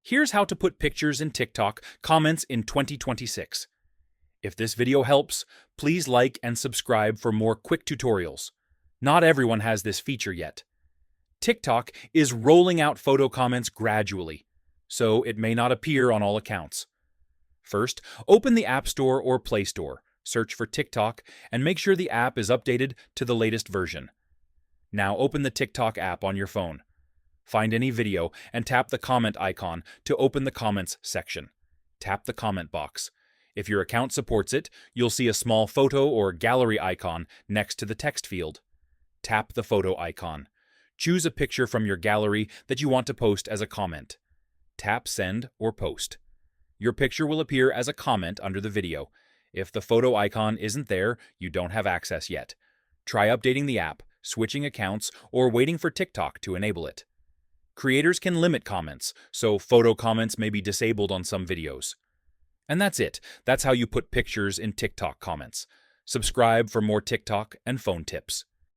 Here's how to put pictures in TikTok comments in 2026. If this video helps, please like and subscribe for more quick tutorials. Not everyone has this feature yet. TikTok is rolling out photo comments gradually, so it may not appear on all accounts. First, open the App Store or Play Store, search for TikTok, and make sure the app is updated to the latest version. Now open the TikTok app on your phone. Find any video and tap the comment icon to open the comments section. Tap the comment box. If your account supports it, you'll see a small photo or gallery icon next to the text field. Tap the photo icon. Choose a picture from your gallery that you want to post as a comment. Tap Send or Post. Your picture will appear as a comment under the video. If the photo icon isn't there, you don't have access yet. Try updating the app, switching accounts, or waiting for TikTok to enable it. Creators can limit comments, so photo comments may be disabled on some videos. And that's it. That's how you put pictures in TikTok comments. Subscribe for more TikTok and phone tips.